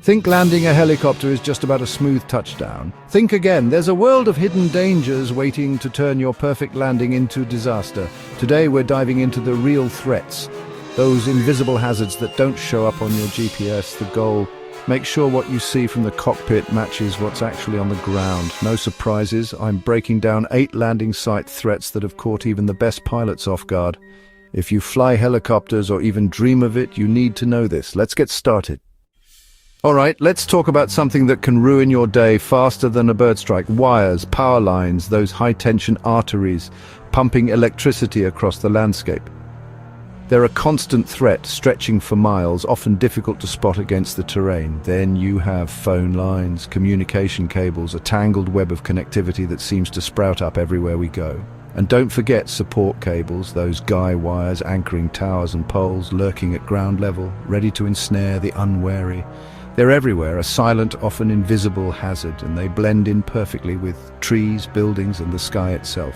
Think landing a helicopter is just about a smooth touchdown. Think again, there's a world of hidden dangers waiting to turn your perfect landing into disaster. Today we're diving into the real threats, those invisible hazards that don't show up on your GPS. The goal: make sure what you see from the cockpit matches what's actually on the ground. No surprises, I'm breaking down 8 landing site threats that have caught even the best pilots off guard. If you fly helicopters or even dream of it, you need to know this. Let's get started. All right, let's talk about something that can ruin your day faster than a bird strike. Wires, power lines, those high-tension arteries pumping electricity across the landscape. They're a constant threat, stretching for miles, often difficult to spot against the terrain. Then you have phone lines, communication cables, a tangled web of connectivity that seems to sprout up everywhere we go. And don't forget support cables, those guy wires anchoring towers and poles, lurking at ground level, ready to ensnare the unwary. They're everywhere, a silent, often invisible hazard, and they blend in perfectly with trees, buildings, and the sky itself.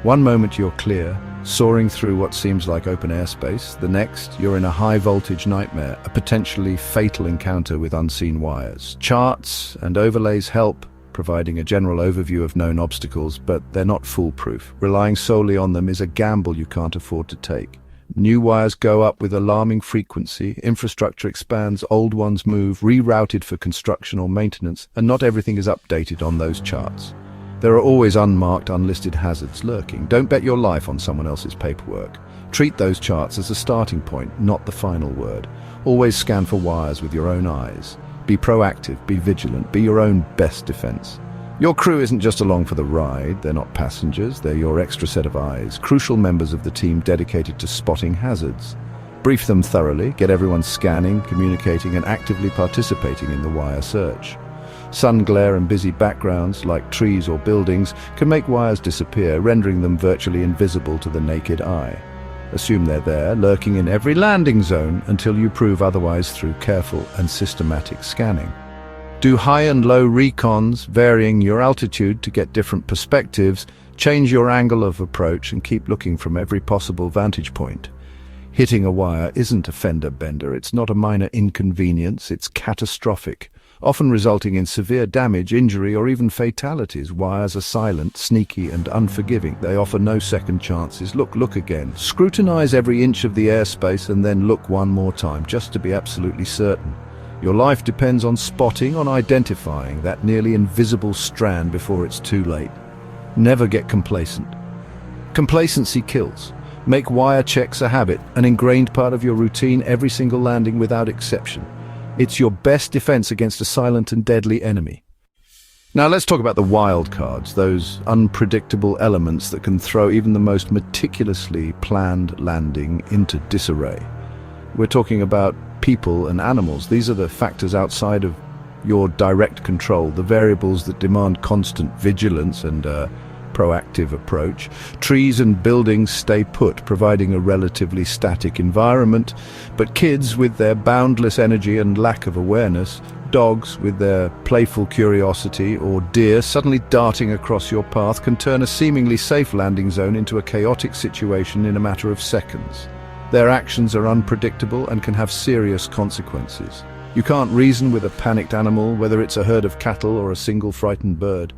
One moment you're clear, soaring through what seems like open airspace. The next, you're in a high-voltage nightmare, a potentially fatal encounter with unseen wires. Charts and overlays help, providing a general overview of known obstacles, but they're not foolproof. Relying solely on them is a gamble you can't afford to take. New wires go up with alarming frequency, infrastructure expands, old ones move, rerouted for construction or maintenance, and not everything is updated on those charts. There are always unmarked, unlisted hazards lurking. Don't bet your life on someone else's paperwork. Treat those charts as a starting point, not the final word. Always scan for wires with your own eyes. Be proactive, be vigilant, be your own best defense. Your crew isn't just along for the ride, they're not passengers, they're your extra set of eyes, crucial members of the team dedicated to spotting hazards. Brief them thoroughly, get everyone scanning, communicating, and actively participating in the wire search. Sun glare and busy backgrounds, like trees or buildings, can make wires disappear, rendering them virtually invisible to the naked eye. Assume they're there, lurking in every landing zone, until you prove otherwise through careful and systematic scanning. Do high and low recons, varying your altitude to get different perspectives, change your angle of approach, and keep looking from every possible vantage point. Hitting a wire isn't a fender bender, it's not a minor inconvenience, it's catastrophic, often resulting in severe damage, injury, or even fatalities. Wires are silent, sneaky, and unforgiving. They offer no second chances. Look again. Scrutinize every inch of the airspace and then look one more time, just to be absolutely certain. Your life depends on spotting, on identifying that nearly invisible strand before it's too late. Never get complacent. Complacency kills. Make wire checks a habit, an ingrained part of your routine every single landing without exception. It's your best defense against a silent and deadly enemy. Now let's talk about the wild cards, those unpredictable elements that can throw even the most meticulously planned landing into disarray. We're talking about people and animals. These are the factors outside of your direct control, the variables that demand constant vigilance and a proactive approach. Trees and buildings stay put, providing a relatively static environment, but kids with their boundless energy and lack of awareness, dogs with their playful curiosity, or deer suddenly darting across your path can turn a seemingly safe landing zone into a chaotic situation in a matter of seconds. Their actions are unpredictable and can have serious consequences. You can't reason with a panicked animal, whether it's a herd of cattle or a single frightened bird.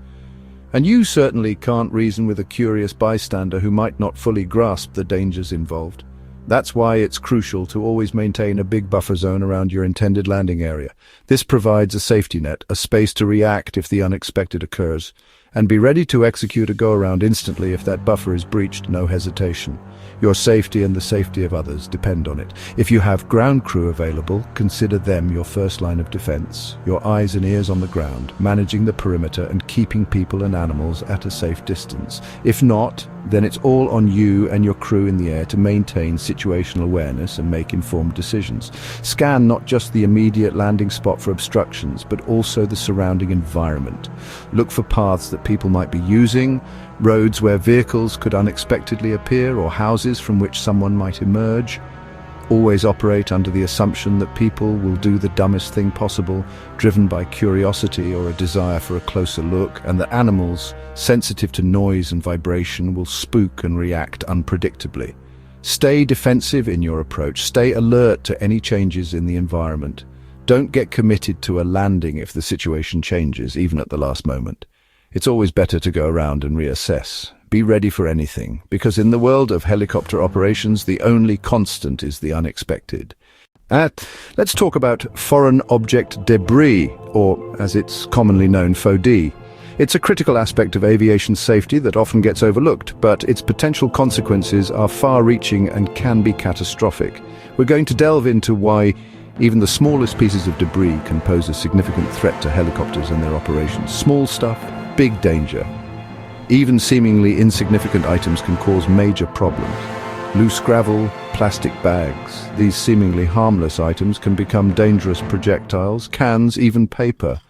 And you certainly can't reason with a curious bystander who might not fully grasp the dangers involved. That's why it's crucial to always maintain a big buffer zone around your intended landing area. This provides a safety net, a space to react if the unexpected occurs, and be ready to execute a go-around instantly if that buffer is breached. No hesitation. Your safety and the safety of others depend on it. If you have ground crew available, consider them your first line of defense, your eyes and ears on the ground, managing the perimeter and keeping people and animals at a safe distance. If not, then it's all on you and your crew in the air to maintain situational awareness and make informed decisions. Scan not just the immediate landing spot for obstructions, but also the surrounding environment. Look for paths that people might be using, roads where vehicles could unexpectedly appear, or houses from which someone might emerge. Always operate under the assumption that people will do the dumbest thing possible, driven by curiosity or a desire for a closer look, and that animals, sensitive to noise and vibration, will spook and react unpredictably. Stay defensive in your approach. Stay alert to any changes in the environment. Don't get committed to a landing if the situation changes, even at the last moment. It's always better to go around and reassess. Be ready for anything, because in the world of helicopter operations, the only constant is the unexpected. Let's talk about foreign object debris, or as it's commonly known, FOD. It's a critical aspect of aviation safety that often gets overlooked, but its potential consequences are far-reaching and can be catastrophic. We're going to delve into why even the smallest pieces of debris can pose a significant threat to helicopters and their operations. Small stuff, big danger. Even seemingly insignificant items can cause major problems. Loose gravel, plastic bags. These seemingly harmless items can become dangerous projectiles, cans, even paper.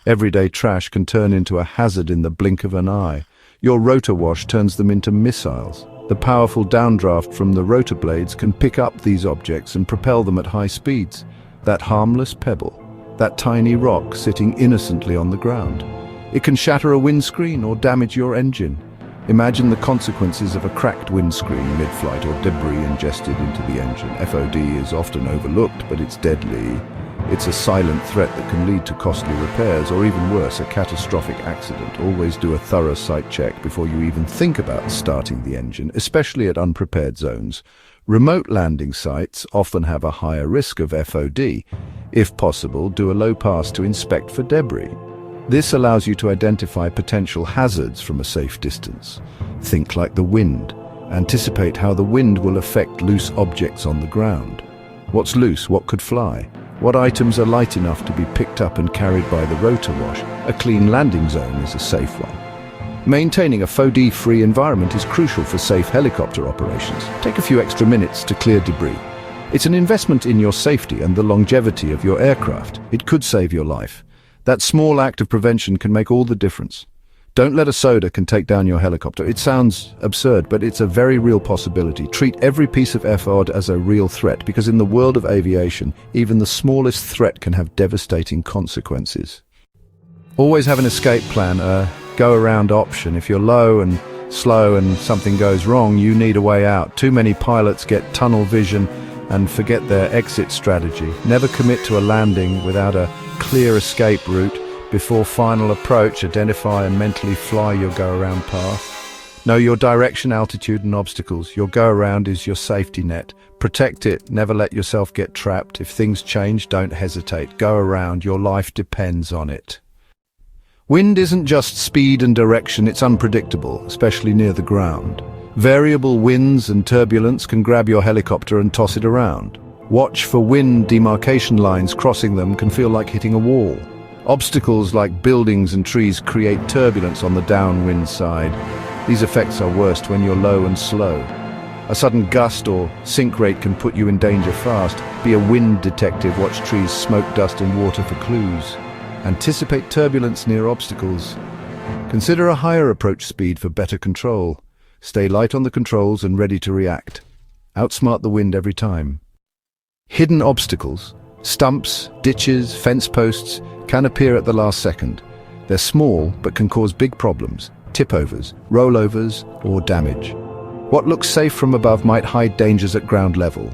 Everyday trash can turn into a hazard in the blink of an eye. Your rotor wash turns them into missiles. The powerful downdraft from the rotor blades can pick up these objects and propel them at high speeds. That harmless pebble, that tiny rock sitting innocently on the ground. It can shatter a windscreen or damage your engine. Imagine the consequences of a cracked windscreen mid-flight or debris ingested into the engine. FOD is often overlooked, but it's deadly. It's a silent threat that can lead to costly repairs or even worse, a catastrophic accident. Always do a thorough site check before you even think about starting the engine, especially at unprepared zones. Remote landing sites often have a higher risk of FOD. If possible, do a low pass to inspect for debris. This allows you to identify potential hazards from a safe distance. Think like the wind. Anticipate how the wind will affect loose objects on the ground. What's loose? What could fly? What items are light enough to be picked up and carried by the rotor wash? A clean landing zone is a safe one. Maintaining a FOD-free environment is crucial for safe helicopter operations. Take a few extra minutes to clear debris. It's an investment in your safety and the longevity of your aircraft. It could save your life. That small act of prevention can make all the difference. Don't let a soda can take down your helicopter. It sounds absurd, but it's a very real possibility. Treat every piece of FOD as a real threat, because in the world of aviation, even the smallest threat can have devastating consequences. Always have an escape plan, a go-around option. If you're low and slow and something goes wrong, you need a way out. Too many pilots get tunnel vision and forget their exit strategy. Never commit to a landing without a clear escape route. Before final approach, identify and mentally fly your go-around path. Know your direction, altitude and obstacles. Your go-around is your safety net. Protect it, never let yourself get trapped. If things change, don't hesitate. Go around, your life depends on it. Wind isn't just speed and direction, it's unpredictable, especially near the ground. Variable winds and turbulence can grab your helicopter and toss it around. Watch for wind demarcation lines. Crossing them can feel like hitting a wall. Obstacles like buildings and trees create turbulence on the downwind side. These effects are worst when you're low and slow. A sudden gust or sink rate can put you in danger fast. Be a wind detective, watch trees, smoke, dust and water for clues. Anticipate turbulence near obstacles. Consider a higher approach speed for better control. Stay light on the controls and ready to react. Outsmart the wind every time. Hidden obstacles, stumps, ditches, fence posts, can appear at the last second. They're small but can cause big problems, tip-overs, rollovers, or damage. What looks safe from above might hide dangers at ground level.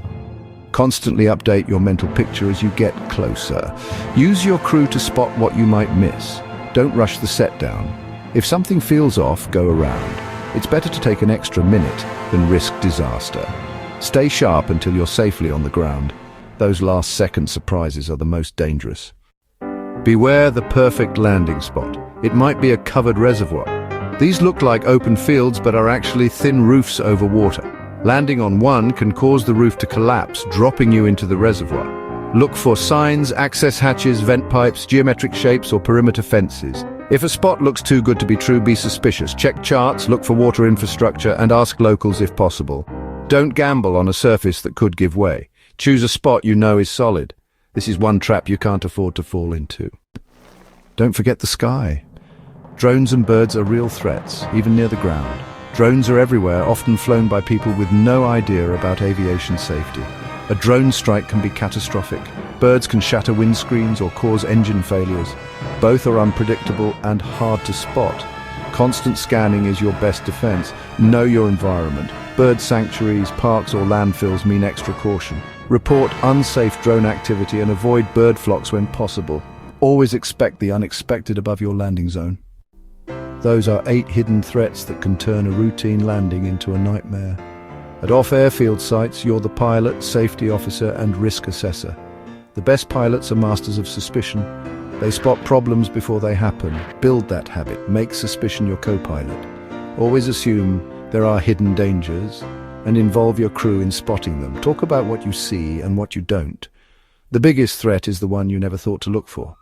Constantly update your mental picture as you get closer. Use your crew to spot what you might miss. Don't rush the set down. If something feels off, go around. It's better to take an extra minute than risk disaster. Stay sharp until you're safely on the ground. Those last-second surprises are the most dangerous. Beware the perfect landing spot. It might be a covered reservoir. These look like open fields but are actually thin roofs over water. Landing on one can cause the roof to collapse, dropping you into the reservoir. Look for signs, access hatches, vent pipes, geometric shapes or perimeter fences. If a spot looks too good to be true, be suspicious. Check charts, look for water infrastructure and ask locals if possible. Don't gamble on a surface that could give way. Choose a spot you know is solid. This is one trap you can't afford to fall into. Don't forget the sky. Drones and birds are real threats, even near the ground. Drones are everywhere, often flown by people with no idea about aviation safety. A drone strike can be catastrophic. Birds can shatter windscreens or cause engine failures. Both are unpredictable and hard to spot. Constant scanning is your best defense. Know your environment. Bird sanctuaries, parks or landfills mean extra caution. Report unsafe drone activity and avoid bird flocks when possible. Always expect the unexpected above your landing zone. Those are 8 hidden threats that can turn a routine landing into a nightmare. At off-airfield sites, you're the pilot, safety officer, and risk assessor. The best pilots are masters of suspicion. They spot problems before they happen. Build that habit. Make suspicion your co-pilot. Always assume there are hidden dangers and involve your crew in spotting them. Talk about what you see and what you don't. The biggest threat is the one you never thought to look for.